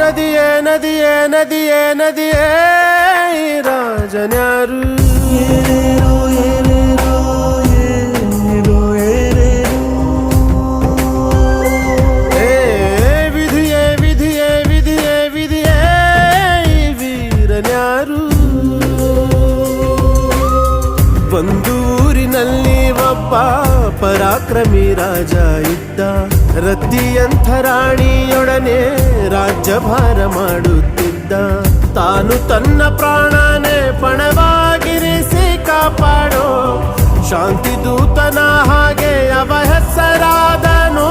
ನದಿಯೇ ನದಿಯೇ ನದಿಯೇ ನದಿಯೇ ರಾಜನ್ಯಾರು ಏನೇನೋ ಏನೇನೋ ಏನೇನೋ ಏ ವಿಧಿಯೇ ವಿಧಿಯೇ ವಿಧಿಯೇ ವಿಧಿಯೇ ವೀರನ್ಯಾರು ಒಂದೂರಿನಲ್ಲಿ ಒಬ್ಬ ಪರಾಕ್ರಮಿ ರಾಜ ಇದ್ದ ರತಿಯಂಥ ರಾಣಿಯೊಡನೆ ರಾಜ್ಯಭಾರ ಮಾಡುತ್ತಿದ್ದ ತಾನು ತನ್ನ ಪ್ರಾಣನೇ ಪಣವಾಗಿರಿಸಿ ಕಾಪಾಡೋ ಶಾಂತಿ ದೂತನ ಹಾಗೆ ಅವ ಹೆಸರಾದನೋ